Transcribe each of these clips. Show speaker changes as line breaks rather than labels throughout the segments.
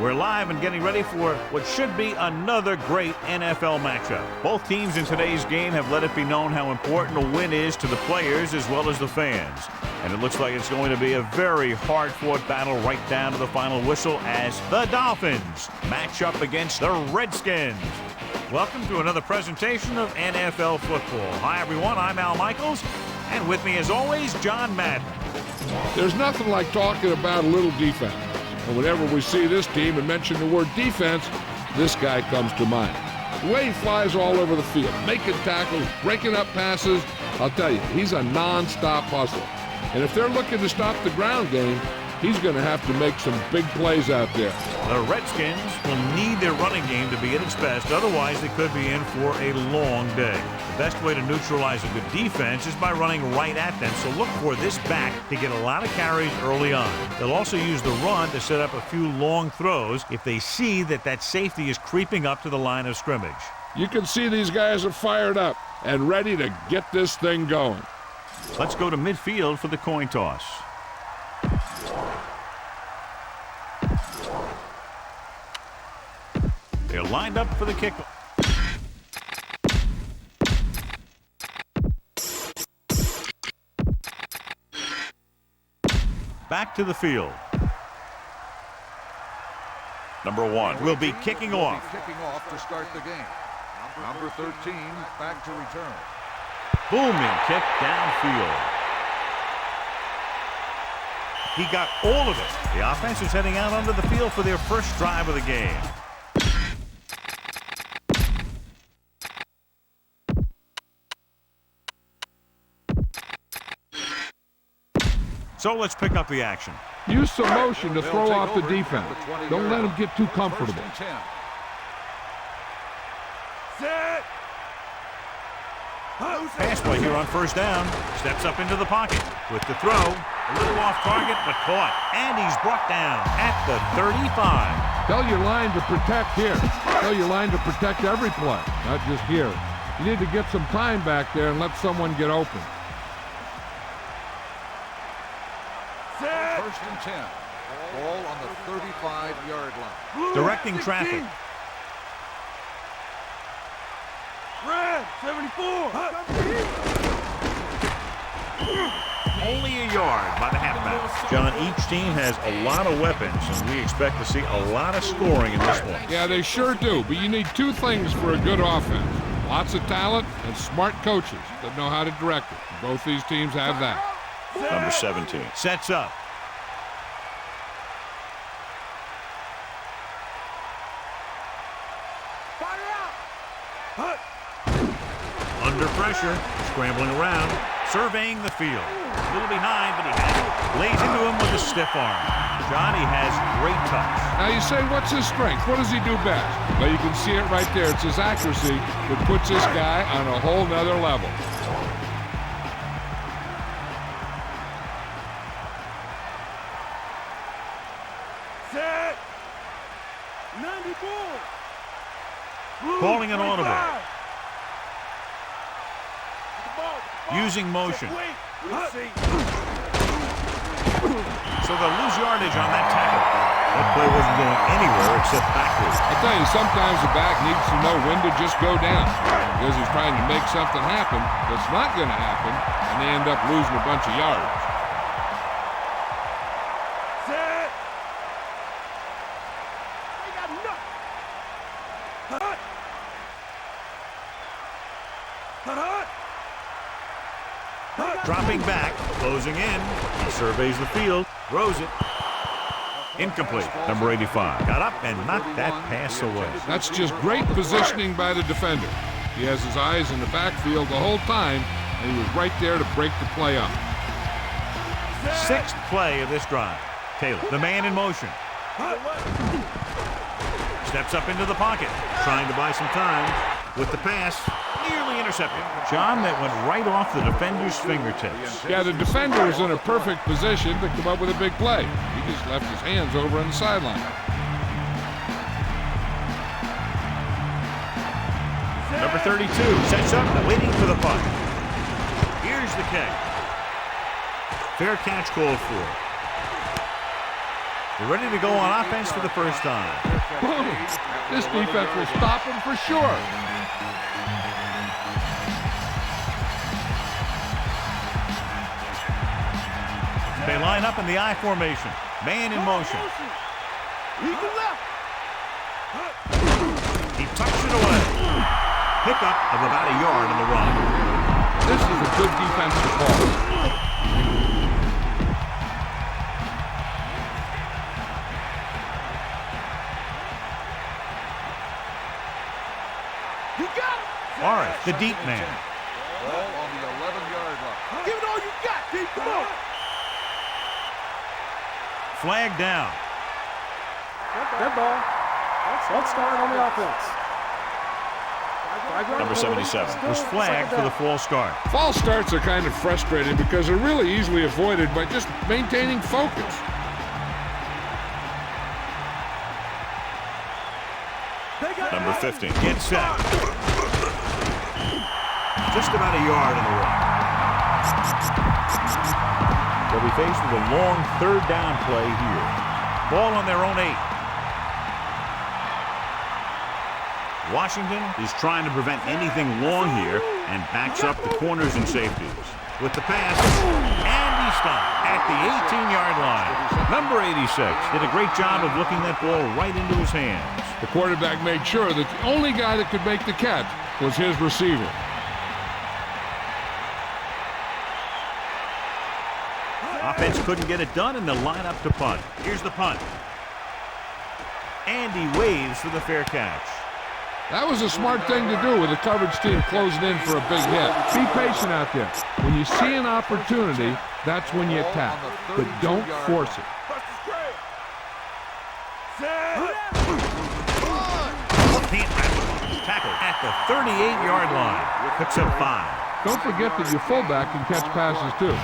We're live and getting ready for what should be another great NFL matchup. Both teams in today's game have let it be known how important a win is to the players as well as the fans. And it looks like it's going to be a very hard-fought battle right down to the final whistle as the Dolphins match up against the Redskins. Welcome to another presentation of NFL football. Hi, everyone. I'm Al Michaels, and with me, as always, John Madden.
There's nothing like talking about a little defense. And whenever we see this team and mention the word defense, this guy comes to mind. The way he flies all over the field, making tackles, breaking up passes, I'll tell you, he's a non-stop hustler. And if they're looking to stop the ground game, he's going to have to make some big plays out there.
The Redskins will need their running game to be at its best. Otherwise, they could be in for a long day. The best way to neutralize a good defense is by running right at them. So look for this back to get a lot of carries early on. They'll also use the run to set up a few long throws if they see that that safety is creeping up to the line of scrimmage.
You can see these guys are fired up and ready to get this thing going.
Let's go to midfield for the coin toss. They're lined up for the kickoff. Back to the field. Number 1 will be kicking off.
Kicking off to start the game. Number 13 back to return.
Booming kick downfield. He got all of it. The offense is heading out onto the field for their first drive of the game. So let's pick up the action.
Use some motion to throw off the defense. Don't let them get too comfortable.
Set.
Pass play here on first down. Steps up into the pocket with the throw. A little off target, but caught. And he's brought down at the 35.
Tell your line to protect here. Tell your line to protect every play, not just here. You need to get some time back there and let someone get open.
First and 10. Ball on the 35-yard line.
Directing traffic.
Red 74.
Only a yard by the halfback. John, each team has a lot of weapons, and we expect to see a lot of scoring in this one.
Yeah, they sure do, but you need two things for a good offense. Lots of talent and smart coaches that know how to direct it. Both these teams have that.
Number 17 sets up. Under pressure, scrambling around, surveying the field. A little behind, but he has it. Lays into him with a stiff arm. Johnny has great touch.
Now you say, what's his strength? What does he do best? Well, you can see it right there. It's his accuracy that puts this guy on a whole nother level.
Set. 94.
Calling an audible. Using motion. So they'll lose yardage on that tackle. That play wasn't going anywhere except backwards.
I tell you, sometimes the back needs to know when to just go down because he's trying to make something happen that's not going to happen, and they end up losing a bunch of yards.
Set. They got enough. Hut. Hut.
Dropping back, closing in. He surveys the field, throws it. Incomplete. Number 85 got up and knocked that pass away.
That's just great positioning by the defender. He has his eyes in the backfield the whole time, and he was right there to break the play up.
Sixth play of this drive. Taylor, the man in motion. Steps up into the pocket, trying to buy some time with the pass. Nearly intercepted. John, that went right off the defender's fingertips.
Yeah, the defender was in a perfect position to come up with a big play. He just left his hands over on the sideline.
Number 32 sets up, waiting for the punt. Here's the kick. Fair catch called for. They're ready to go on offense for the first time.
Boom. This defense will stop them for sure.
They line up in the I formation. Man in motion. He tucks it away. Pickup of about a yard on the run.
This is a good defensive call.
Morris, the deep man.
Ball on the 11-yard line.
Give it all you got, Pete. Come on.
Flag down.
Dead ball. Let's start on the offense.
Number 77 was flagged for the false start.
False starts are kind of frustrating because they're really easily avoided by just maintaining focus.
Number 15 gets set. Just about a yard in the run. They'll be faced with a long third down play here. Ball on their own 8. Washington is trying to prevent anything long here and backs up the corners and safeties. With the pass, and he stopped at the 18-yard line. Number 86 did a great job of looking that ball right into his hands.
The quarterback made sure that the only guy that could make the catch was his receiver.
Offense couldn't get it done, and they'll line up to punt. Here's the punt. And he waves for the fair catch.
That was a smart thing to do with the coverage team closing in for a big hit. Be patient out there. When you see an opportunity, that's when you attack. But don't force it.
Tackle at the 38-yard line. Picks up 5.
Don't forget that your fullback can catch passes too.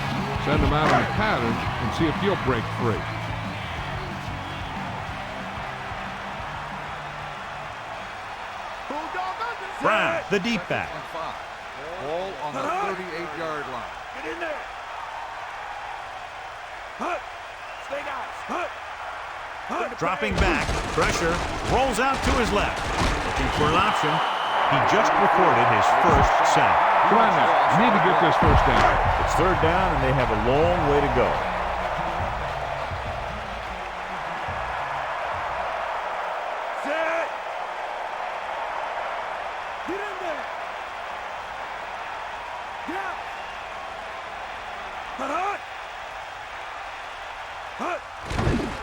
Send him out in a pattern and see if he'll break free.
Brown, the deep back.
Ball on the 38-yard line.
Get in there. Hut. Stay down. Hut.
Dropping back, pressure, rolls out to his left. Looking for an option. He just recorded his first sack.
Come on now, you need to get this first down.
It's third down, and they have a long way to go.
Set. Get in there. Get out. Hut. Hut.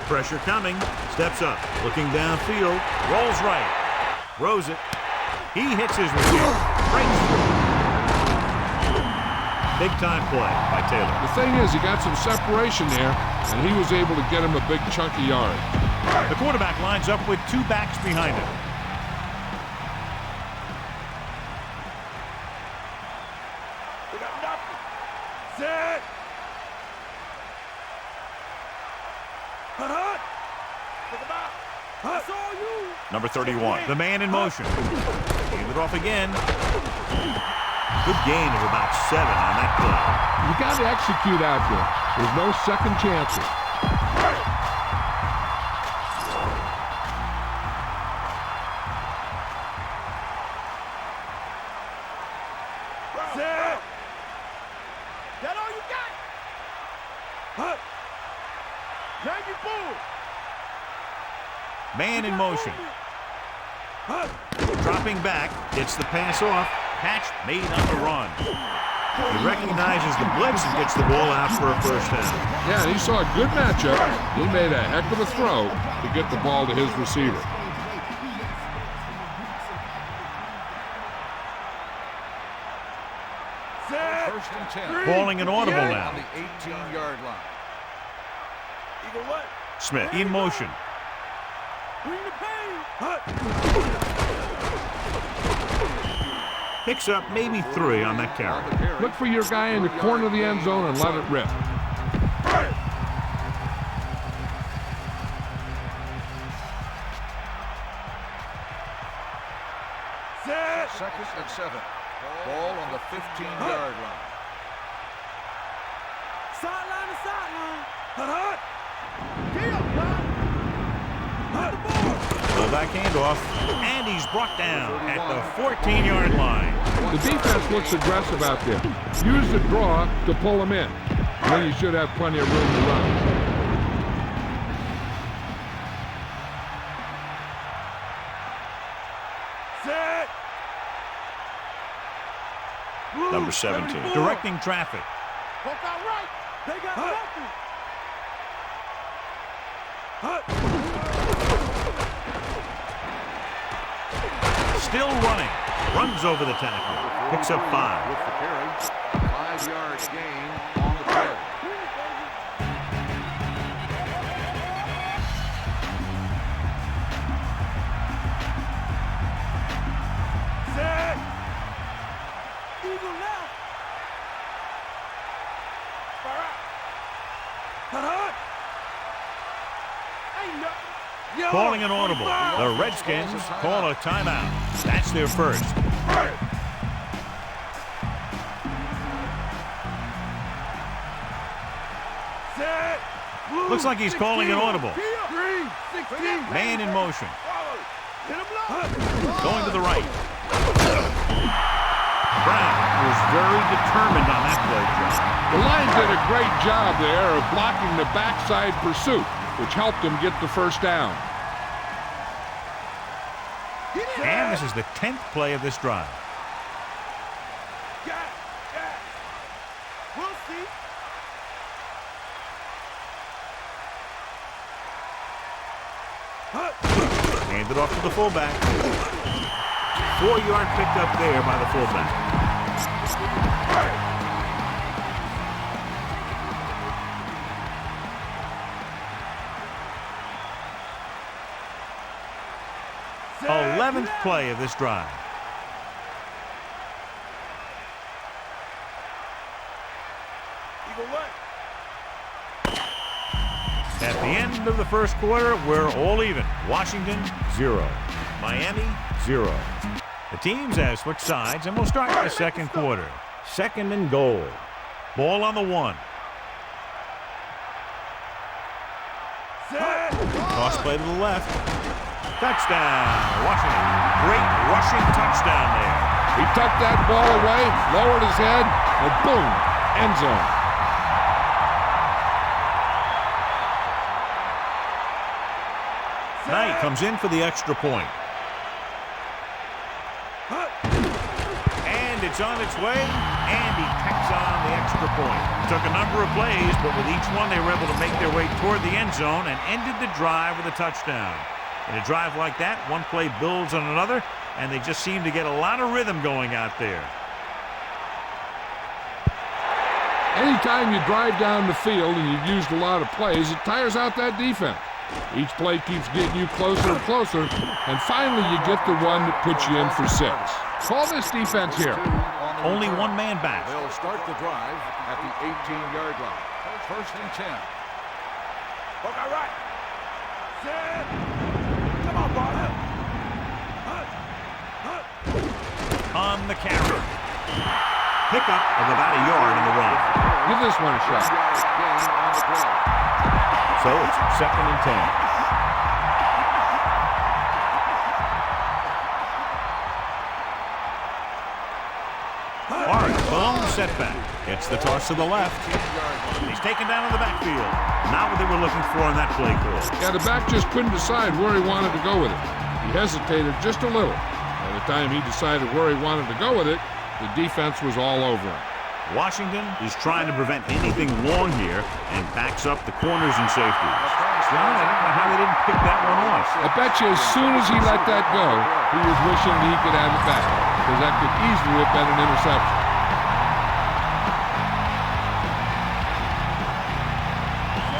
Pressure coming. Steps up. Looking downfield. Rolls right. Throws it. He hits his receiver. Breaks through. Big time play by Taylor.
The thing is, he got some separation there, and he was able to get him a big chunky yard.
The quarterback lines up with 2 backs behind him.
We got nothing. Set. Hut. Think about. That's all you.
Number 31, the man in motion. Hand it off again. Good gain of about 7 on that play.
You got to execute out there. There's no second chances.
Set. That all you got? Hut. Yankee bull.
Man in motion.
Hut.
Dropping back, gets the pass off. Catch made on the run. He recognizes the blitz and gets the ball out for a first down.
Yeah, and he saw a good matchup. He made a heck of a throw to get the ball to his receiver.
Set.
First and 10.
Calling an audible
On
now.
the 18-yard line.
Eagle what?
Smith in motion.
Bring the pain. Hut.
Picks up maybe 3 on that carry.
Look for your guy in the corner of the end zone and let it rip.
Set.
Second and 7. Ball on the 15-yard line.
Sideline to sideline. Hut. Get up, man.
Fullback handoff, and he's brought down at the 14-yard line.
The defense looks aggressive out there. Use the draw to pull them in. Then you should have plenty of room to run.
Number 17, directing traffic.
They got nothing.
Still running. Runs over the tackle. Picks up 5.
With the carry. 5-yard gain on the play.
Set. Eagle left.
Calling an audible. The Redskins call a timeout. That's their first. Looks like he's calling an audible. Man in motion. Going to the right. Brown was very determined on that play, John.
The Lions did a great job there of blocking the backside pursuit, which helped them get the first down.
And this is the 10th play of this drive.
We'll see.
Handed off to the fullback. 4-yard pickup there by the fullback.
Set.
11th play of this drive.
Eagle left.
At the end of the first quarter, we're all even. Washington, 0. Miami, 0. The teams have switched sides, and we'll start the second quarter. 2nd and goal. Ball on the 1.
Set.
Toss play to the left. Touchdown, Washington. Great rushing touchdown there.
He tucked that ball away, lowered his head, and boom, end zone.
Knight comes in for the extra point. And it's on its way, and he tacks on the extra point. Took a number of plays, but with each one they were able to make their way toward the end zone and ended the drive with a touchdown. In a drive like that, one play builds on another, and they just seem to get a lot of rhythm going out there.
Anytime you drive down the field and you've used a lot of plays, it tires out that defense. Each play keeps getting you closer and closer, and finally you get the one that puts you in for 6. Call this defense here.
Only one man back.
They'll start the drive at the 18-yard line. 1st and 10.
Okay, right. Set. Come on, Barnum.
On the carry. Pickup of about a yard in the run.
Give this one a shot.
5-yard gain on the play.
So it's 2nd and 10. Orange, bone setback. It's the toss to the left. He's taken down in the backfield. Not what they were looking for on that play call.
Yeah, the back just couldn't decide where he wanted to go with it. He hesitated just a little. By the time he decided where he wanted to go with it, the defense was all over him.
Washington is trying to prevent anything long here and backs up the corners and safeties. John, I don't know how they didn't pick that one off.
I bet you as soon as he let that go, he was wishing he could have it back, because that could easily have been an interception.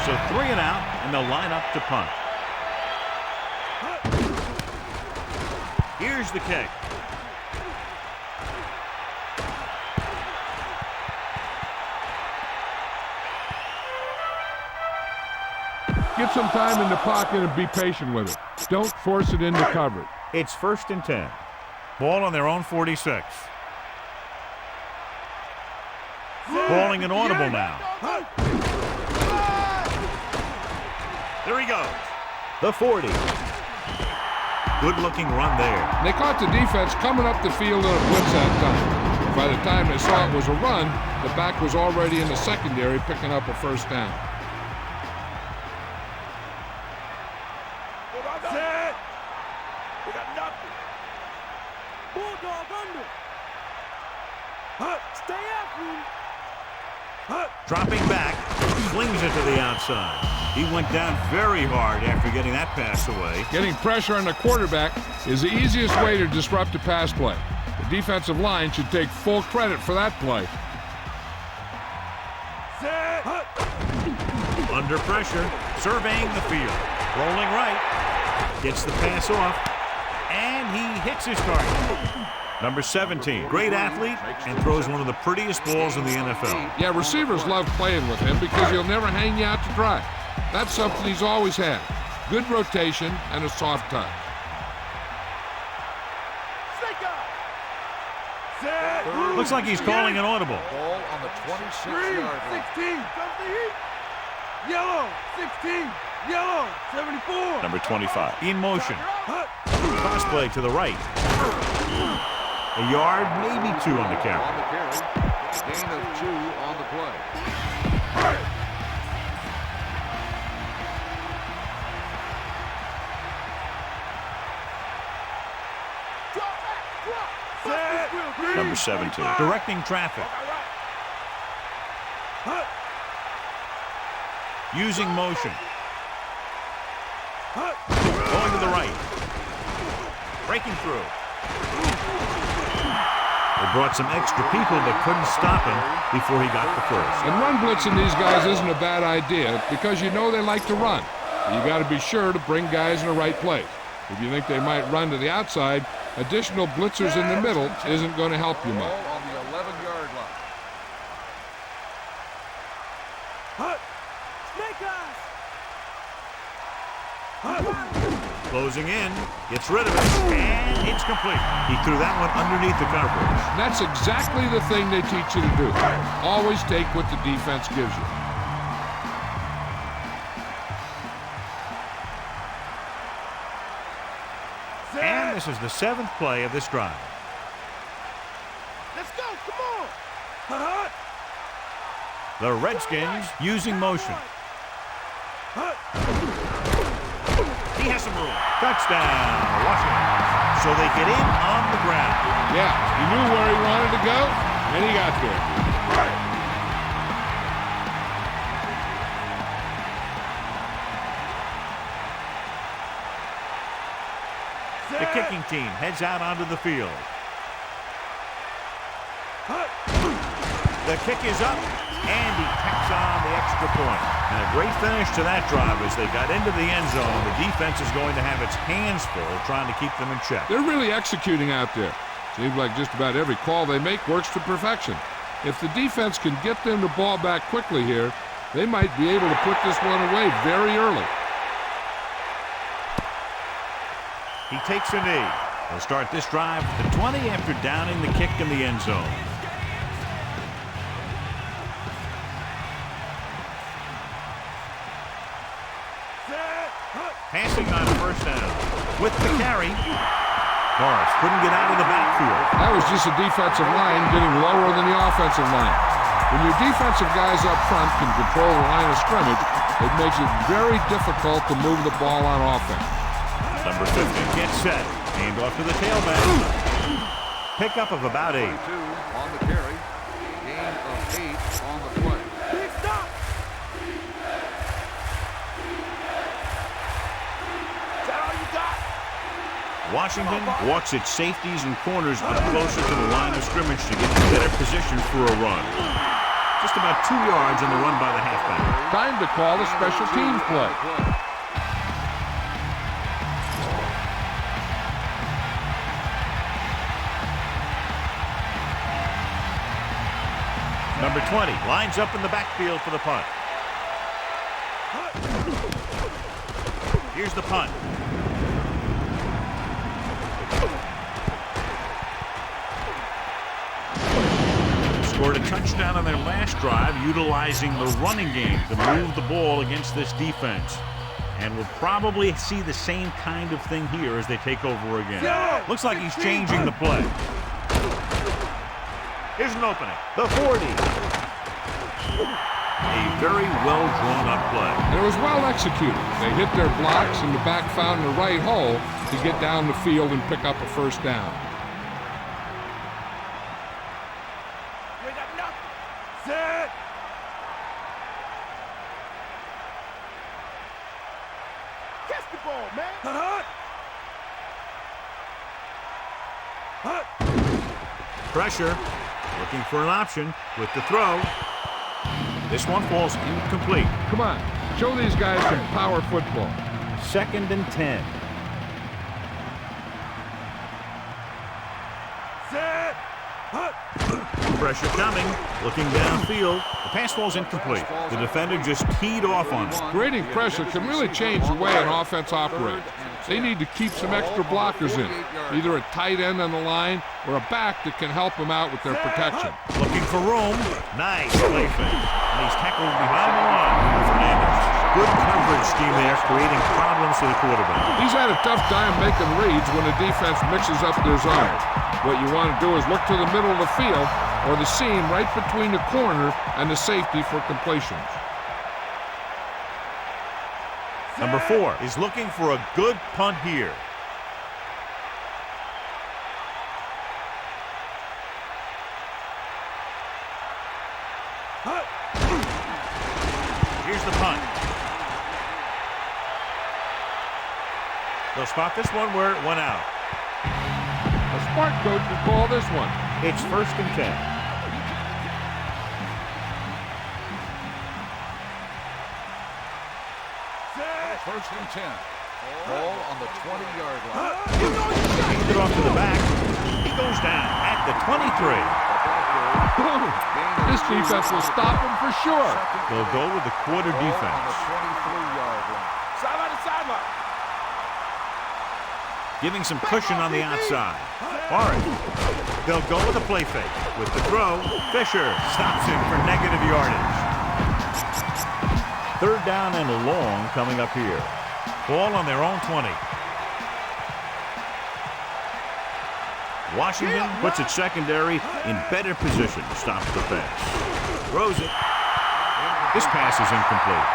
So 3 and out, and they'll line up to punt. Here's the kick.
Get some time in the pocket and be patient with it. Don't force it into coverage.
It's 1st and 10. Ball on their own 46. Calling an audible now. There he goes. The 40. Good-looking run there.
They caught the defense coming up the field in a blitz that time. By the time they saw it was a run, the back was already in the secondary picking up a first down.
Set. We got nothing. Bulldog under. Stay after him.
Dropping back, slings it to the outside. He went down very hard after getting that pass away.
Getting pressure on the quarterback is the easiest way to disrupt a pass play. The defensive line should take full credit for that play.
Set.
Under pressure, surveying the field. Rolling right, gets the pass off, and he hits his target. Number 17, great athlete, and throws one of the prettiest balls in the NFL.
Yeah, receivers love playing with him because he'll never hang you out to dry. That's something he's always had. Good rotation and a soft touch.
Looks like he's calling an audible.
Ball on the 26-yard line.
16, comes the heat. Yellow, 16, yellow, 74.
Number 25, in motion. Cross play to the right. A yard, maybe 2 on the carry.
On the carry. Gain of 2 on the play.
Number 17, directing traffic. Using motion. Going to the right. Breaking through. They brought some extra people but couldn't stop him before he got the first.
And run blitzing these guys isn't a bad idea because you know they like to run. You got to be sure to bring guys in the right place. If you think they might run to the outside, additional blitzers in the middle isn't going to help you much.
Ball on the 11-yard line.
Closing in, gets rid of it, and it's complete. He threw that one underneath the coverage.
That's exactly the thing they teach you to do. Always take what the defense gives you.
And this is the 7th play of this drive.
Let's go, come on.
The Redskins using motion. He has some room. Touchdown, Washington. So they get in on the ground.
Yeah, he knew where he wanted to go, and he got there.
The kicking team heads out onto the field. The kick is up, and he tacks on the extra point. And a great finish to that drive as they got into the end zone. The defense is going to have its hands full trying to keep them in check.
They're really executing out there. Seems like just about every call they make works to perfection. If the defense can get them the ball back quickly here, they might be able to put this one away very early.
He takes a knee. They'll start this drive at the 20 after downing the kick in the end zone. Passing on first down. With the carry, Morris couldn't get out of the backfield.
That was just a defensive line getting lower than the offensive line. When your defensive guys up front can control the line of scrimmage, it makes it very difficult to move the ball on offense.
Number 50 gets set. Hand off to the tailback. Pickup of about 8.
22 on the carry. Gain of 8 on the play.
Big stop. Is that all you got?
Washington walks its safeties and corners a bit closer to the line of scrimmage to get in better position for a run. Just about 2 yards on the run by the halfback.
Time to call a special teams play.
Number 20 lines up in the backfield for the punt. Here's the punt. Scored a touchdown on their last drive, utilizing the running game to move the ball against this defense. And we'll probably see the same kind of thing here as they take over again. Looks like he's changing the play. Here's an opening. The 40. A very well-drawn-up play.
And it was well executed. They hit their blocks, and the back found the right hole to get down the field and pick up a first down.
Set. Catch the ball, man. Hut.
Pressure. Looking for an option with the throw. This one falls incomplete.
Come on, show these guys some power football.
2nd and 10.
Set. Hut.
Pressure coming. Looking downfield. The pass falls incomplete. The defender just teed off on it.
Creating pressure can really change the way an offense operates. They need to keep some extra blockers in, either a tight end on the line or a back that can help them out with their protection.
Looking for room. Nice play fake. And he's tackled behind the line. Fernandez. Good coverage scheme there, creating problems for the quarterback.
He's had a tough time making reads when the defense mixes up their zone. What you want to do is look to the middle of the field or the seam right between the corner and the safety for completions.
Number 4 is looking for a good punt here. Here's the punt. They'll spot this one where it went out.
A smart coach will call this one.
It's 1st and 10.
First and 10. Ball on the 20-yard line.
Kicked it off to the back. He goes down at the 23.
This defense will stop him for sure.
They'll go with the quarter
Ball on the
defense.
23-yard line.
Sideline to sideline.
Giving some cushion on the outside. Warren. They'll go with a play fake. With the throw, Fisher stops him for negative yardage. 3rd down and long coming up here. Ball on their own 20. Washington puts its secondary in better position to stop the pass. Throws it. This pass is incomplete.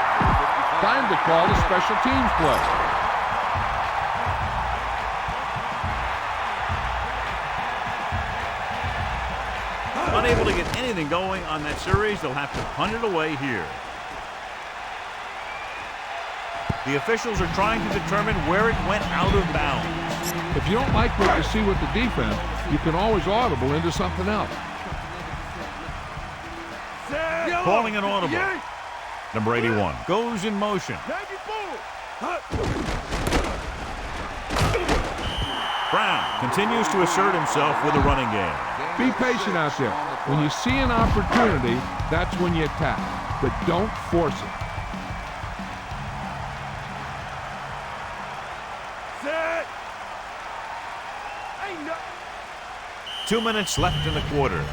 Time to call the special teams play.
Unable to get anything going on that series, they'll have to punt it away here. The officials are trying to determine where it went out of bounds.
If you don't like what you see with the defense, you can always audible into something else.
Calling an audible. Number 81 goes in motion. Brown continues to assert himself with a running game.
Be patient out there. When you see an opportunity, that's when you attack. But don't force it.
Set.
2 minutes left in the quarter.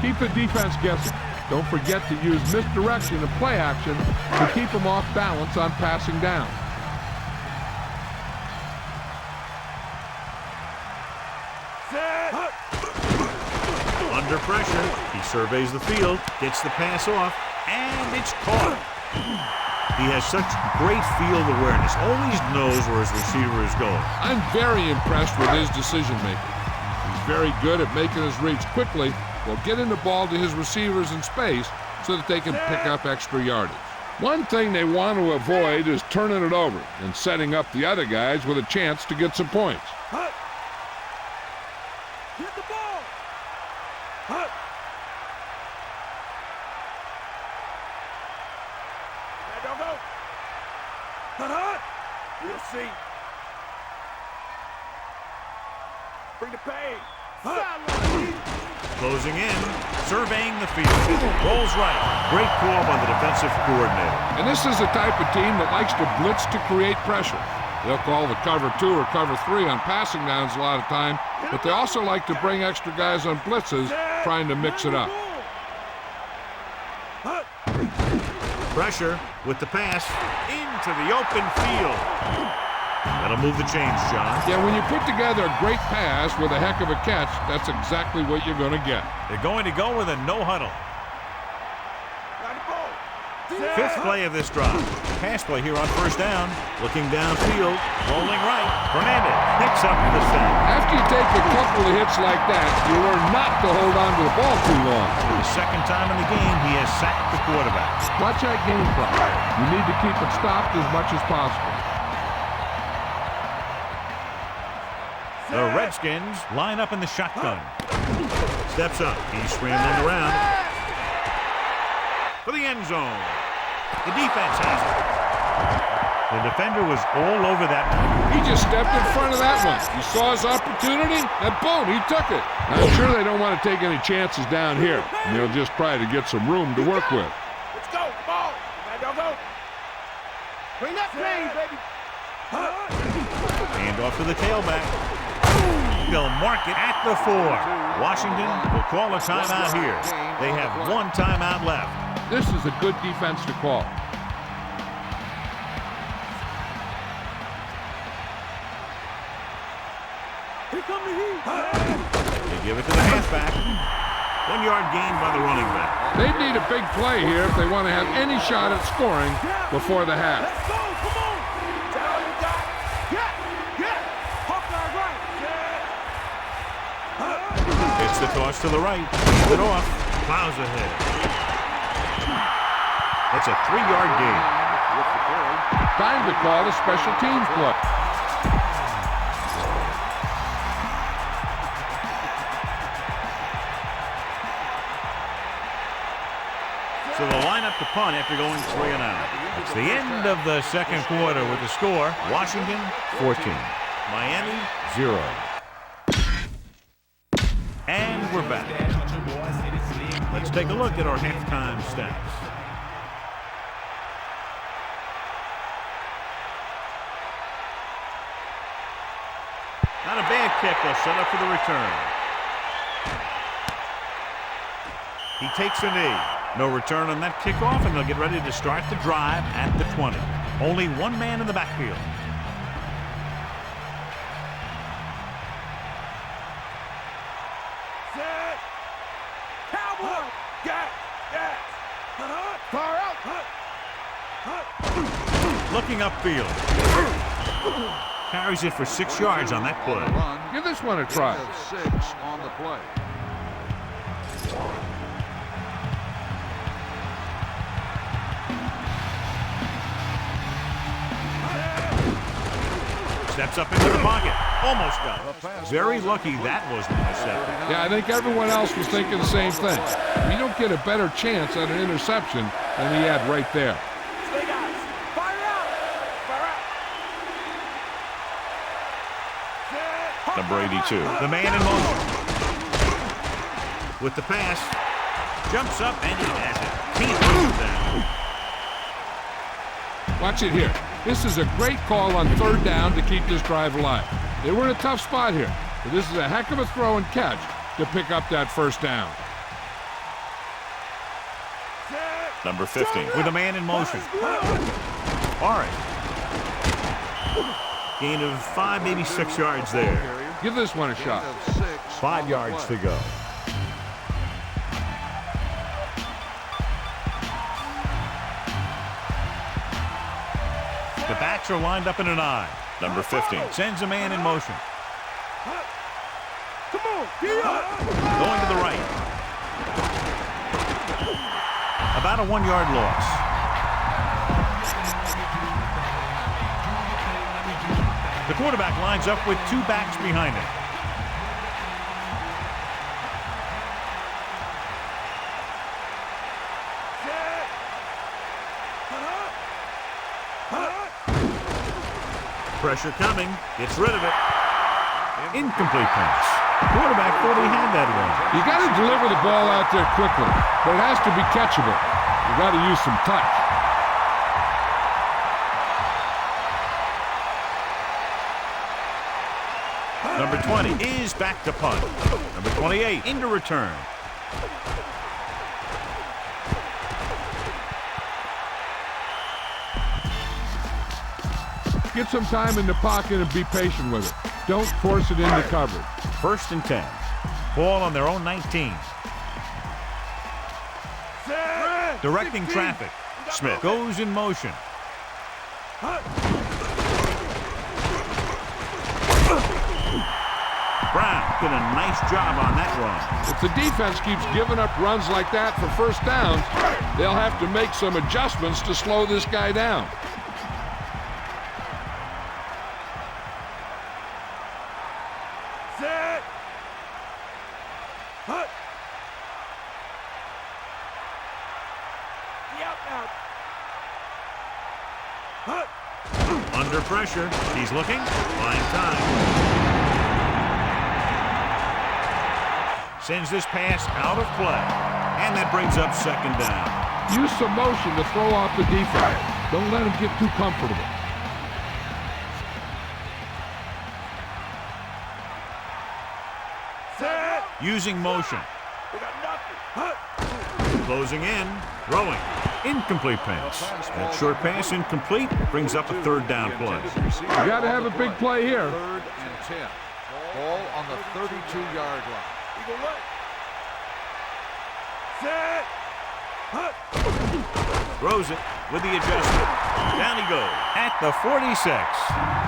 Keep the defense guessing. Don't forget to use misdirection and play action to keep them off balance on passing down.
Under pressure, he surveys the field, gets the pass off, and it's caught. He has such great field awareness, always knows where his receiver is going.
I'm very impressed with his decision-making. He's very good at making his reads quickly while getting the ball to his receivers in space so that they can pick up extra yardage. One thing they want to avoid is turning it over and setting up the other guys with a chance to get some points.
Hit the ball. Hut. Don't go. Hut. We'll see. Bring the pain.
Closing in, surveying the field. Rolls right. Great call by the defensive coordinator.
And this is the type of team that likes to blitz to create pressure. They'll call the cover 2 or cover 3 on passing downs a lot of time, but they also like to bring extra guys on blitzes, trying to mix it up.
Pressure with the pass into the open field. That'll move the chains, John.
Yeah, when you put together a great pass with a heck of a catch, that's exactly what you're going to get.
They're going to go with a no huddle. Fifth play of this drive. Pass play here on first down. Looking downfield, rolling right. Fernandez picks up the sack.
After you take a couple of hits like that, you learn not to hold on to the ball too long.
For the second time in the game, he has sacked the quarterback.
Watch that game plan. You need to keep it stopped as much as possible.
The Redskins line up in the shotgun. Steps up. He's scrambling around for the end zone. The defense has it. The defender was all over that one.
He just stepped in front of that one. He saw his opportunity, and boom, he took it. I'm sure they don't want to take any chances down here. And they'll just try to get some room to work with.
Let's go, ball. Don't go. Bring that plane, baby.
Hand off to the tailback. They'll mark it at the 4. Washington will call a timeout here. They have one timeout left.
This is a good defense to call.
Here come the heat.
They give it to the halfback. 1 yard gain by the running back.
They need a big play here if they want to have any shot at scoring before the half.
Let's go, come on. Terrell, you got it. Get. Hawkeye right.
It's the toss to the right. Leaves it off. Plows ahead. That's a 3-yard gain.
Time to call a special teams play.
So they'll line up to punt after going 3 and out. It's the end of the second quarter with the score: Washington 14, Miami 0. And we're back. Let's take a look at our halftime stats. Not a bad kick. They'll set up for the return. He takes a knee. No return on that kickoff, and they'll get ready to start the drive at the 20. Only one man in the backfield.
Set. Cowboy. Gas. Far out.
Looking upfield. Carries it for 6 yards on that play.
Give this one a try.
6 on the play.
Steps up into the pocket. Almost got it. Very lucky that wasn't intercepted.
Yeah, I think everyone else was thinking the same thing. You don't get a better chance at an interception than he had right there.
Stay guys. Fire out. Set.
Number 82. The man in motion. With the pass. Jumps up and he has it. Can't lose that.
Watch it here. This is a great call on third down to keep this drive alive. They were in a tough spot here, but this is a heck of a throw and catch to pick up that first down.
Number 50. With a man in motion. All right. Gain of 5, maybe 6 yards there.
Give this one a shot.
5 yards to go. The backs are lined up in an I. Number 15 sends a man in motion.
Come on.
Going to the right. About a 1 yard loss. The quarterback lines up with 2 backs behind him. Pressure coming. Gets rid of it. Incomplete pass. Quarterback thought he had that one.
You got to deliver the ball out there quickly, but it has to be catchable. You got to use some touch.
Number 20 is back to punt. Number 28 into return.
Get some time in the pocket and be patient with it. Don't force it into coverage.
1st and 10. Ball on their own 19. Directing
16.
traffic. Smith goes in motion. Brown did a nice job on that run.
If the defense keeps giving up runs like that for first downs, they'll have to make some adjustments to slow this guy down.
Set. Hut. Out. Hut.
Under pressure. He's looking. Buying time. Sends this pass out of play. And that brings up 2nd down.
Use some motion to throw off the defense. Don't let him get too comfortable.
Set.
Using motion.
We got nothing. Hut.
Closing in. Throwing. Incomplete pass. That short pass incomplete brings up a 3rd down play.
You got to have a big play here.
3rd and 10. Ball on the 32-yard line.
Eagle right. Set. Hut.
Throws it with the adjustment. Down he goes at the 46.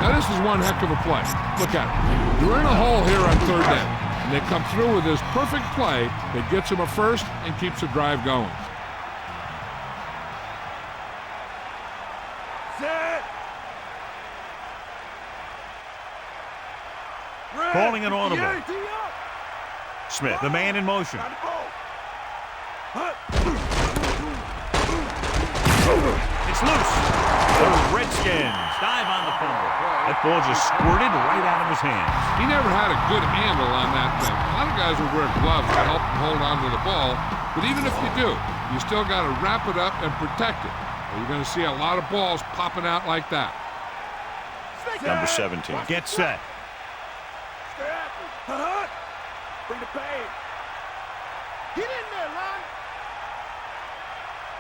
Now this is one heck of a play. Look at it. You're in a hole here on 3rd down. And they come through with this perfect play that gets them a first and keeps the drive going.
Set.
Calling an audible.
58.
Smith, the man in motion.
Got the ball. Hut.
It's loose. The Redskins dive on the fumble. That ball just squirted right out of his hands.
He never had a good handle on that thing. A lot of guys will wear gloves to help him hold on to the ball, but even if you do, you still got to wrap it up and protect it. Or you're going to see a lot of balls popping out like that.
Number 17. Get set.
Stay after. Hut. Bring the pain. Get in there, Lon.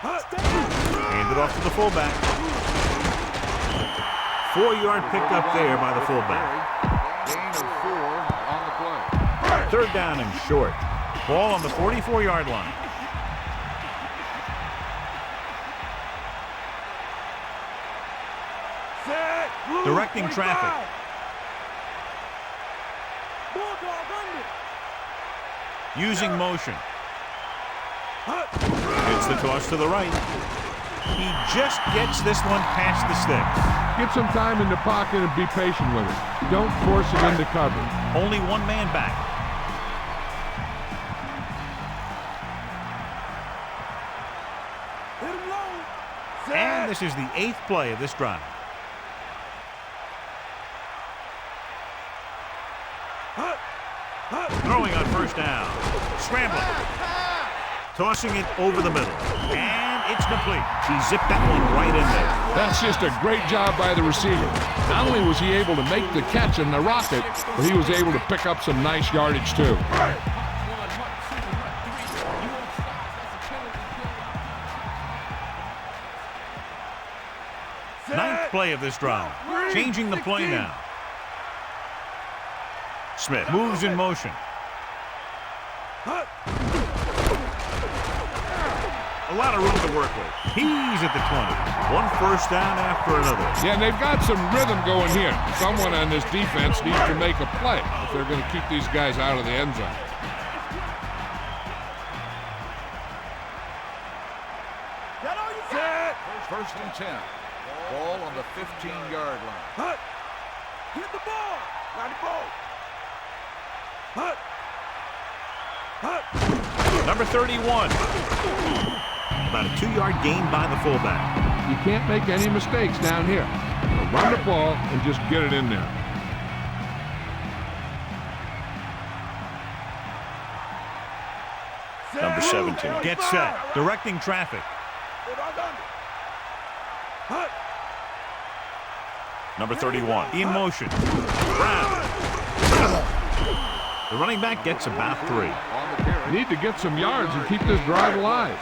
Hut.
Hand it off to the fullback. 4-yard pickup there by the fullback.
Gain of 4 on the play.
3rd down and short. Ball on the 44-yard line.
Set.
Directing
45.
traffic.
Bulldog under.
Using motion.
Hut.
It's the toss to the right. He just gets this one past the sticks.
Get some time in the pocket and be patient with it. Don't force it into coverage.
Only one man back.
Hit him low. Set.
And this is the 8th play of this drive.
Hut. Hut.
Throwing on 1st down. Scrambling. Tossing it over the middle. And it's complete. He zipped that one right in there.
That's just a great job by the receiver. Not only was he able to make the catch in the rocket, but he was able to pick up some nice yardage too.
Ninth play of this drive. Changing the play now. Smith moves in motion.
Hut.
A lot of room to work with. He's at the 20. One 1st down after another.
Yeah, and they've got some rhythm going here. Someone on this defense needs to make a play if they're going to keep these guys out of the end zone.
Set.
1st and 10. Ball on the 15-yard line.
Hut. Hit the ball. Got the ball. Hut. Hut.
Number 31. About a 2-yard gain by the fullback.
You can't make any mistakes down here. So run the ball and just get it in there.
Number 17. Get set. Directing traffic.
Hut.
Number 31. In motion. Brown. The running back gets about 3.
On the carry.
Need to get some yards and keep this drive alive.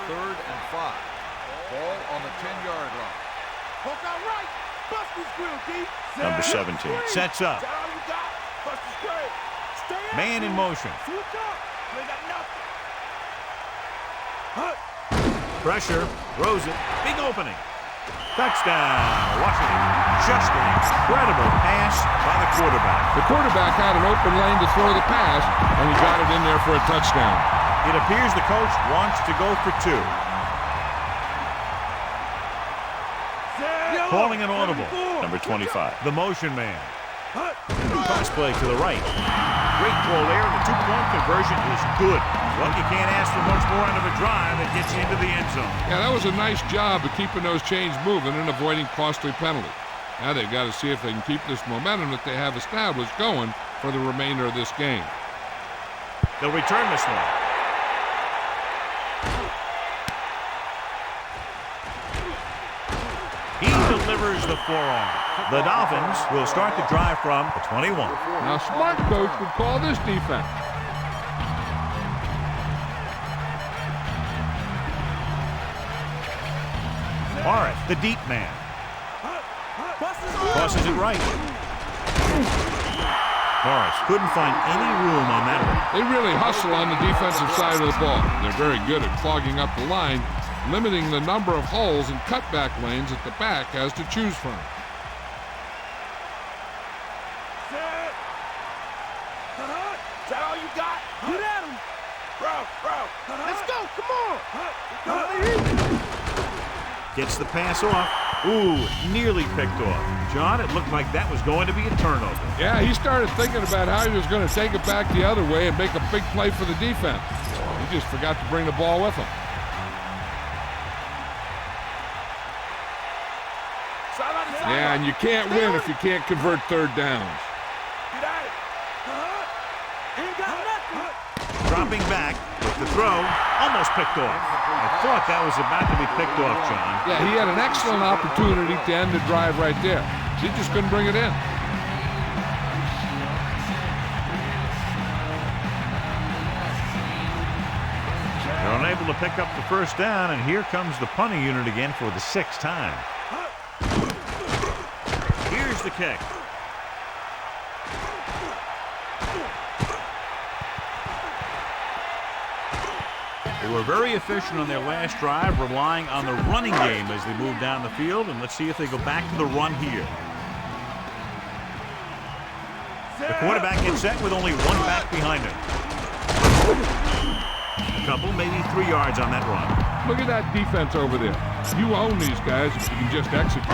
3rd and 5. Ball on the 10-yard line.
Hook out right. Bust his grill, D.
Number 17 sets up.
That's all you got. Bust his grill. Stay out.
Man in motion.
Switch up. You ain't got nothing. Hut.
Pressure. Throws it. Big opening. Touchdown, Washington. Just an incredible pass by the quarterback.
The quarterback had an open lane to throw the pass, and he got it in there for a touchdown.
It appears the coach wants to go for 2. Calling an audible. Number 25. The motion man. Pass play to the right. Great throw there. The 2-point conversion is good. Well, you can't ask for much more out of a drive that gets you into the end zone.
Yeah, that was a nice job of keeping those chains moving and avoiding costly penalties. Now they've got to see if they can keep this momentum that they have established going for the remainder of this game.
They'll return this one. He delivers the forearm. The Dolphins will start the drive from the 21.
Now, smart coach would call this defense.
Morris, the deep man. Crosses it right. Morris couldn't find any room on that one.
They really hustle on the defensive side of the ball. They're very good at clogging up the line, limiting the number of holes and cutback lanes that the back has to choose from.
Set. Is that all you got? Get at him. Bro. Let's go. Come on.
Gets the pass off. Ooh, nearly picked off. John, it looked like that was going to be a turnover.
Yeah, he started thinking about how he was going to take it back the other way and make a big play for the defense. He just forgot to bring the ball with him. Yeah, and you can't win if you can't convert third downs.
Get at it. Ain't got nothing.
Dropping back with the throw, almost picked off. I thought that was about to be picked off, John.
Yeah, he had an excellent opportunity to end the drive right there. He just couldn't bring it in.
They're unable to pick up the first down, and here comes the punting unit again for the 6th time. Here's the kick. They were very efficient on their last drive, relying on the running game as they move down the field, and let's see if they go back to the run here. The quarterback gets set with only one back behind him. A couple, maybe 3 yards on that run.
Look at that defense over there. You own these guys if you can just execute.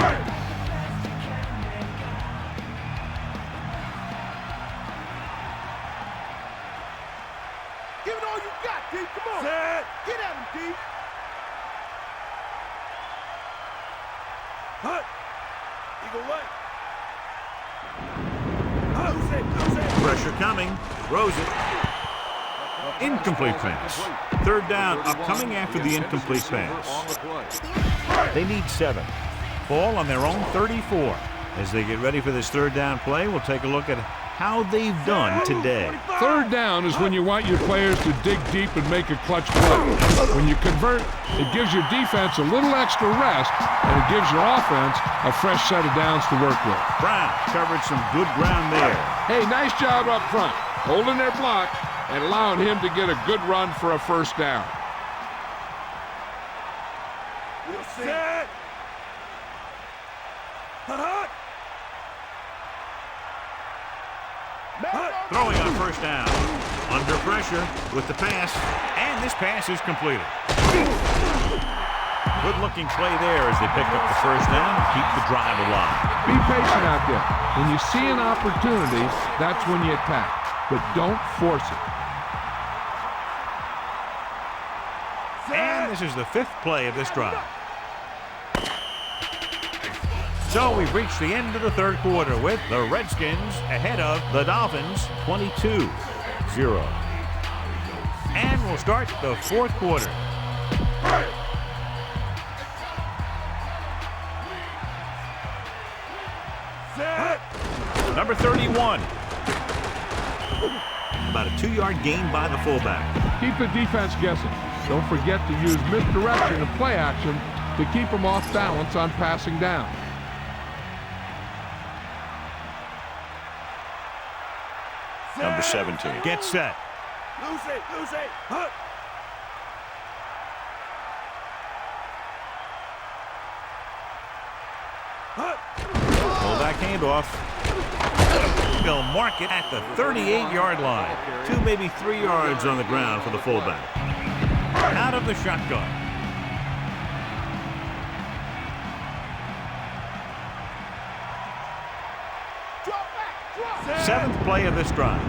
Give it all you got, D. Come on. Set. Get at him, D. Hut. Eagle way. Lose it.
Pressure coming. Throws it. Incomplete pass. Third down upcoming after the incomplete pass. They need 7. Ball on their own 34. As they get ready for this third down play, we'll take a look at how they've done today.
Third down is when you want your players to dig deep and make a clutch play. When you convert, it gives your defense a little extra rest, and it gives your offense a fresh set of downs to work with.
Brown covered some good ground there.
Hey, nice job up front, holding their block and allowing him to get a good run for a first down.
We'll see. Set. Hut.
Throwing on first down. Under pressure with the pass. And this pass is completed. Good-looking play there as they pick up the first down and keep the drive alive.
Be patient out there. When you see an opportunity, that's when you attack. But don't force it.
And this is the 5th play of this drive. So we've reached the end of the third quarter with the Redskins ahead of the Dolphins 22-0. And we'll start the fourth quarter.
Set.
Number 31. About a 2-yard gain by the fullback.
Keep the defense guessing. Don't forget to use misdirection and play action to keep them off balance on passing down.
Number 17. Get set.
Loose it, hut.
Fullback handoff. They'll mark it at the 38-yard line. 2, maybe 3 yards on the ground for the fullback. Out of the shotgun.
Drop back.
7th play of this drive.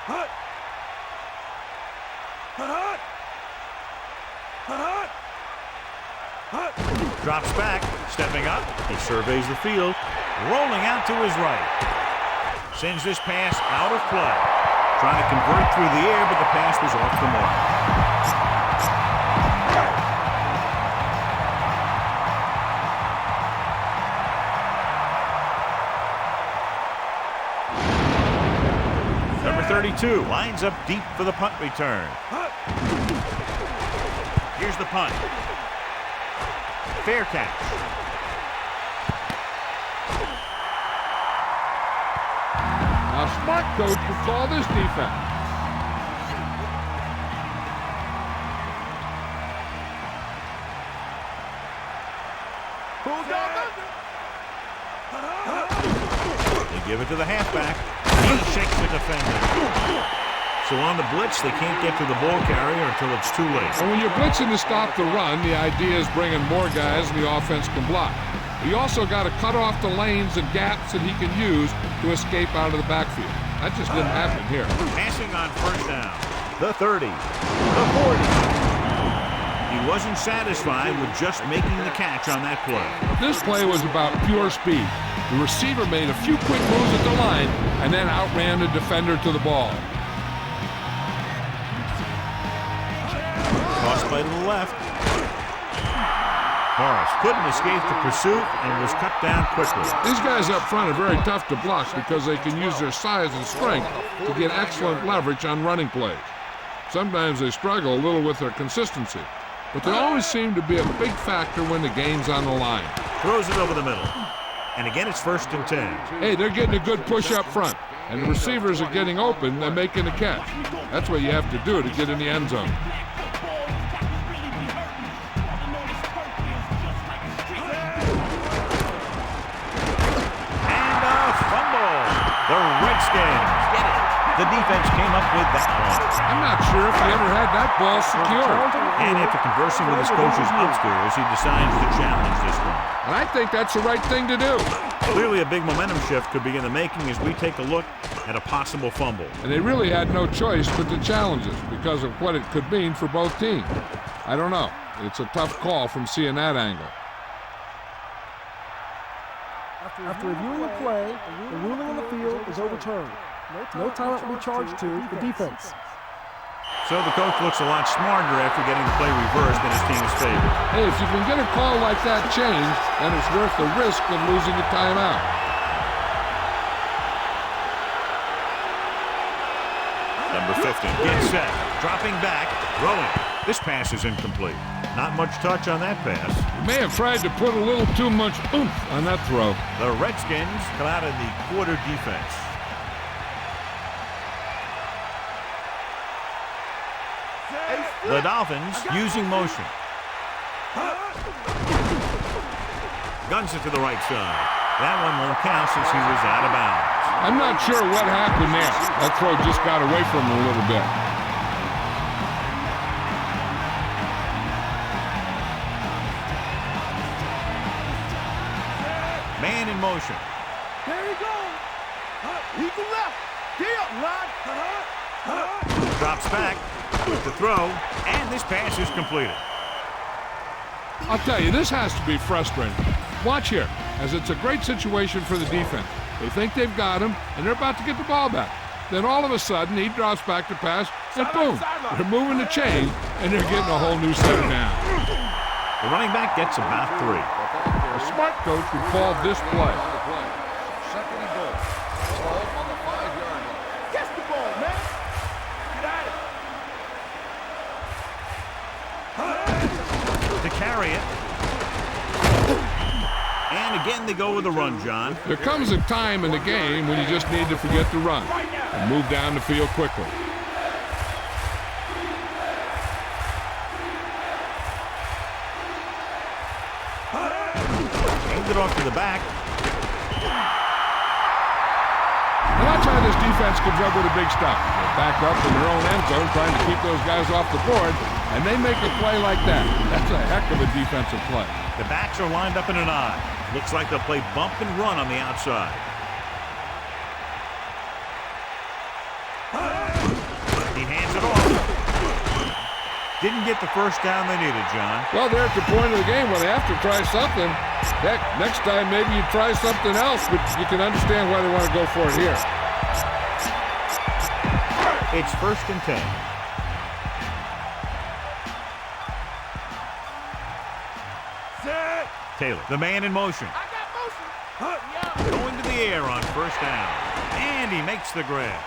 Hut. Hut. Hut. Hut.
Drops back, stepping up. He surveys the field, rolling out to his right. Sends this pass out of play. Trying to convert through the air, but the pass was off the mark. Number 32 lines up deep for the punt return. Here's the punt. Fair catch.
A smart coach would call this defense.
They give it to the halfback. He shakes the defender. So on the blitz, they can't get to the ball carrier until it's too late.
And when you're blitzing to stop the run, the idea is bringing more guys and the offense can block. You also got to cut off the lanes and gaps that he can use to escape out of the backfield. That just didn't happen here.
Passing on first down. The 30. The 40. He wasn't satisfied with just making the catch on that play.
This play was about pure speed. The receiver made a few quick moves at the line and then outran the defender to the ball.
Toss play to the left. Morris couldn't escape the pursuit and was cut down quickly.
These guys up front are very tough to block because they can use their size and strength to get excellent leverage on running plays. Sometimes they struggle a little with their consistency, but they always seem to be a big factor when the game's on the line.
Throws it over the middle. And again, it's 1st and 10.
Hey, they're getting a good push up front, and the receivers are getting open and making the catch. That's what you have to do to get in the end zone.
The Redskins get it. The defense came up with that one.
I'm not sure if he ever had that ball secured.
And after conversing with his coaches upstairs, he decides to challenge this one.
And I think that's the right thing to do.
Clearly a big momentum shift could be in the making as we take a look at a possible fumble.
And they really had no choice but to challenge it because of what it could mean for both teams. I don't know. It's a tough call from seeing that angle.
After reviewing the play, the ruling on the field is overturned. No timeout will be charged to the defense.
So the coach looks a lot smarter after getting the play reversed in his team's favor.
Hey, if you can get a call like that changed, then it's worth the risk of losing a timeout.
Number 15 gets set, dropping back, throwing. This pass is incomplete. Not much touch on that pass.
You may have tried to put a little too much oomph on that throw.
The Redskins come out in the quarter defense. The Dolphins using motion. Guns it to the right side. That one won't count since he was out of bounds.
I'm not sure what happened there. That throw just got away from him a little bit.
Man in motion.
There he goes. He to left. Deal, Rod.
Drops back with the throw, and this pass is completed.
I'll tell you, this has to be frustrating. Watch here, as it's a great situation for the defense. They think they've got him, and they're about to get the ball back. Then all of a sudden, he drops back to pass, and boom, they're moving the chain, and they're getting a whole new set of downs.
The running back gets about 3.
A smart coach would call this play.
Second and goal. Ball on the 5-yard line.
Catch the ball, man. Get at it.
To carry it. And And again, they go with the run, John.
There comes a time in the game when you just need to forget the run and move down the field quickly.
Hands it off to the back.
And that's how this defense comes up with a big stop. They're back up in their own end zone trying to keep those guys off the board, and they make a play like that. That's a heck of a defensive play.
The backs are lined up in an I. Looks like they'll play bump and run on the outside. He hands it off. Didn't get the first down they needed, John.
Well, they're at the point of the game where they have to try something. Heck, next time maybe you try something else, but you can understand why they want to go for it here.
It's 1st and 10.
Set.
Taylor, the man in motion.
I got motion.
Going to the air on 1st down. And he makes the grab.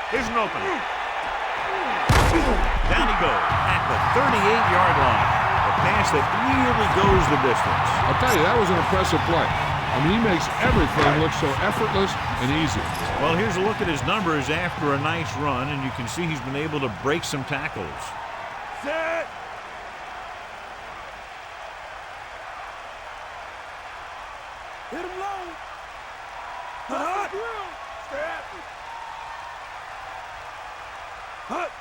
Here's an opening. Down he goes at the 38-yard line. A pass that really goes the distance.
I'll tell you, that was an impressive play. I mean, he makes everything look so effortless and easy.
Well, here's a look at his numbers after a nice run, and you can see he's been able to break some tackles.
Set. Hit him low. Hut. Stay after. Hut.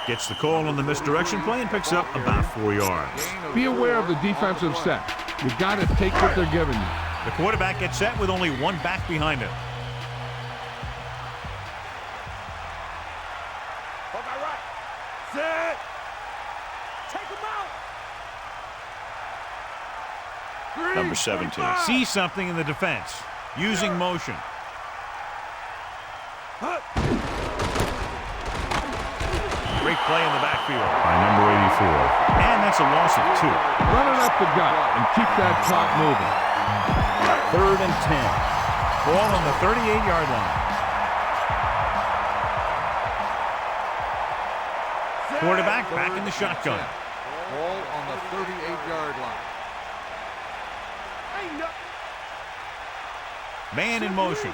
Gets the call on the misdirection play and picks up about 4 yards.
Be aware of the defensive set. You've got to take what they're giving you.
The quarterback gets set with only one back behind him.
Hold my right. Set. Take him out.
Number 17. Sees something in the defense. Using motion. Great play in the backfield by number 84. And that's a loss of 2.
Run it up the gut and keep that clock moving.
3rd and 10. Ball on the 38-yard line. Quarterback back in the shotgun.
Ball on the 38-yard line.
Ain't nothing.
Man in motion.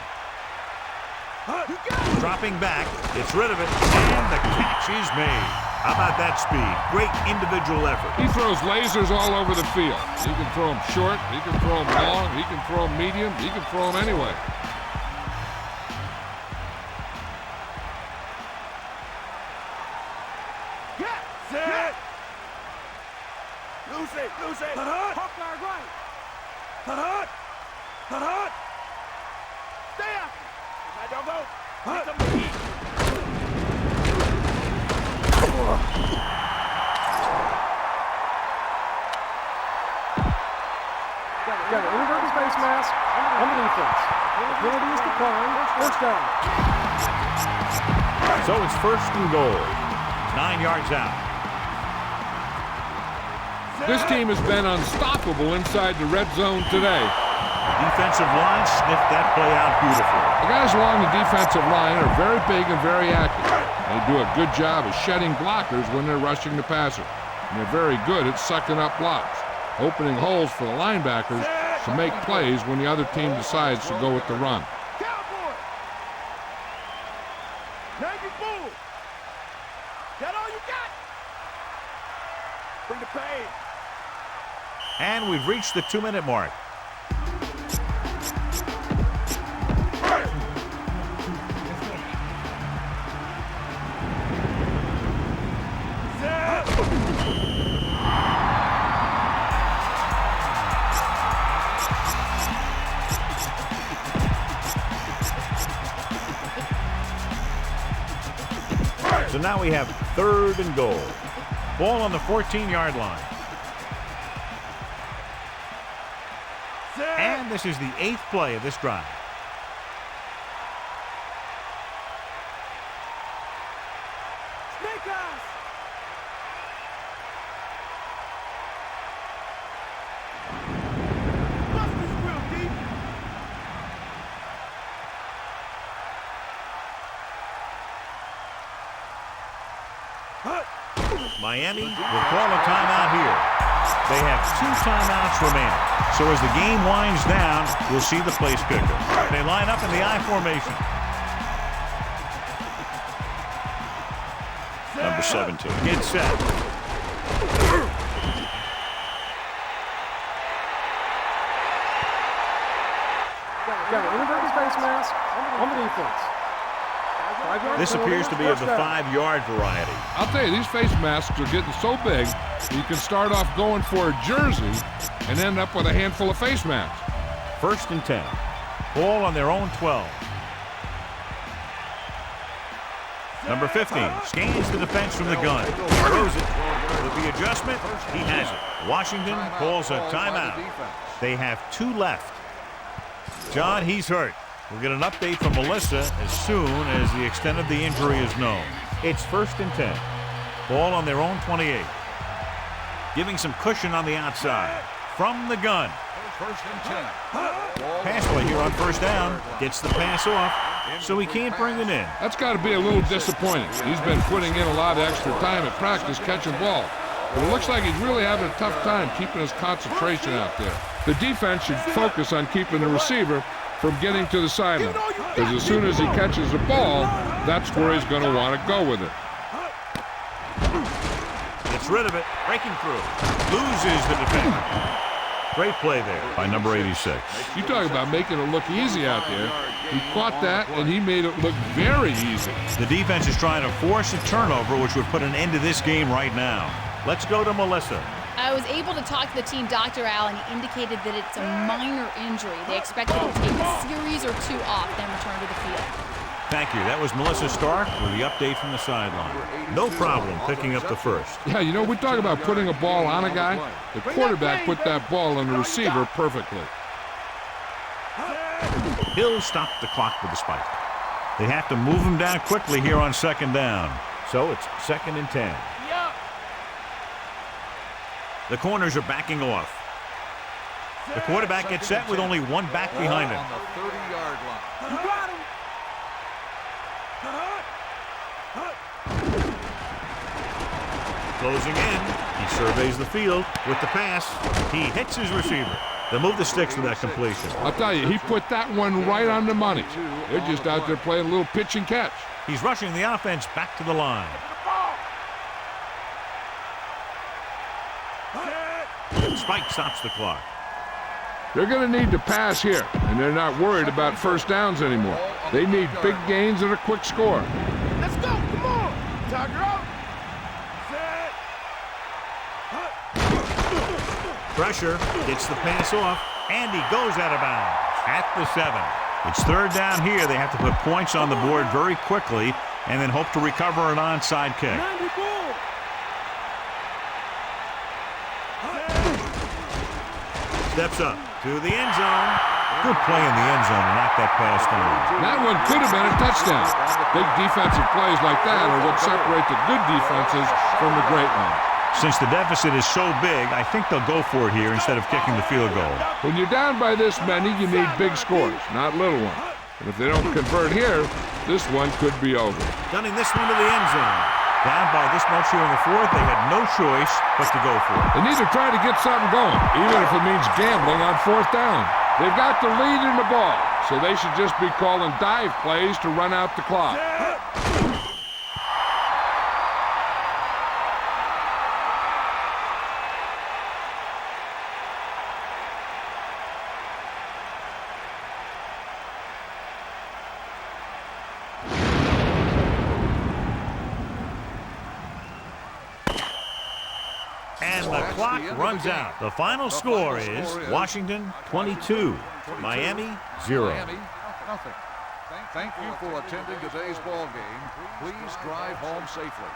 Dropping back, gets rid of it, and the catch is made. How about that speed? Great individual effort.
He throws lasers all over the field. He can throw them short, he can throw them long, he can throw them medium, he can throw them anyway.
Get set. Loose it. Hawk guard right. Hut. Stay after. I don't go. Hut.
Got an inverted face mask on the defense. The penalty is declined. 1st down.
So it's 1st and goal. 9 yards out.
This team has been unstoppable inside the red zone today.
The defensive line sniffed that play out beautifully.
The guys along the defensive line are very big and very active. They do a good job of shedding blockers when they're rushing the passer. And they're very good at sucking up blocks, opening holes for the linebackers to make plays when the other team decides to go with the run.
Cowboy. Navy bull. Got all you got. Bring the pain.
And we've reached the 2-minute mark. So now we have 3rd and goal. Ball on the 14-yard line. And this is the 8th play of this drive.
Snake eyes. Bust this real deep.
Miami will call a timeout here. They have 2 timeouts remaining. So as the game winds down, we'll see the place kicker. They line up in the I formation. Number 17. Get set.
Got an inverted face mask on the defense.
This appears to be of the 5-yard variety.
I'll tell you, these face masks are getting so big, you can start off going for a jersey and end up with a handful of face masks.
1st and 10. Ball on their own 12. Number 15 scans the defense from the gun. Throws it. With the adjustment, he has it. Washington calls a timeout. They have 2 left. John, he's hurt. We'll get an update from Melissa as soon as the extent of the injury is known. It's 1st and 10. Ball on their own 28. Giving some cushion on the outside. From the gun.
1st and 10.
Pass play here on 1st down. Gets the pass off, so he can't bring it in.
That's got to be a little disappointing. He's been putting in a lot of extra time at practice catching ball. But it looks like he's really having a tough time keeping his concentration out there. The defense should focus on keeping the receiver from getting to the sideline, because as soon as he catches the ball, that's where he's going to want to go with it.
Gets rid of it, breaking through. Loses the defender. Great play there by number 86.
You talk about making it look easy out there. He caught that, and he made it look very easy.
The defense is trying to force a turnover, which would put an end to this game right now. Let's go to Melissa.
I was able to talk to the team, Dr. Al, and he indicated that it's a minor injury. They expect him to take a series or 2 off, then return to the field.
Thank you. That was Melissa Stark with the update from the sideline. No problem picking up the first.
Yeah, you know, we talk about putting a ball on a guy. The quarterback put that ball on the receiver perfectly.
He'll stop the clock with the spike. They have to move him down quickly here on 2nd down. So it's 2nd and 10. The corners are backing off. The quarterback gets set with only 1 back behind him.
On the 30-yard line.
You got him.
Closing in. He surveys the field with the pass. He hits his receiver. They'll move the sticks with that completion.
I'll tell you, he put that one right on the money. They're just out there playing a little pitch and catch.
He's rushing the offense back to the line. Spike stops the clock.
They're going to need to pass here, and they're not worried about 1st downs anymore. They need big gains and a quick score.
Let's go. Come on. Tiger out. Set.
Pressure, gets the pass off, and he goes out of bounds at the 7. It's 3rd down here. They have to put points on the board very quickly and then hope to recover an onside kick. Steps up to the end zone. Good play in the end zone to knock that pass down.
That one could have been a touchdown. Big defensive plays like that are what separate the good defenses from the great ones.
Since the deficit is so big, I think they'll go for it here instead of kicking the field goal.
When you're down by this many, you need big scores, not little ones. And if they don't convert here, this one could be over.
Gunning this one to the end zone. Down by this much here in the 4th, they had no choice but to go for it.
They need to try to get something going, even if it means gambling on 4th down. They've got the lead in the ball, so they should just be calling dive plays to run out the clock.
And the clock runs out. The final score is Washington 22, Miami 0.
Nothing. Thank you for attending today's ball game. Please drive home safely.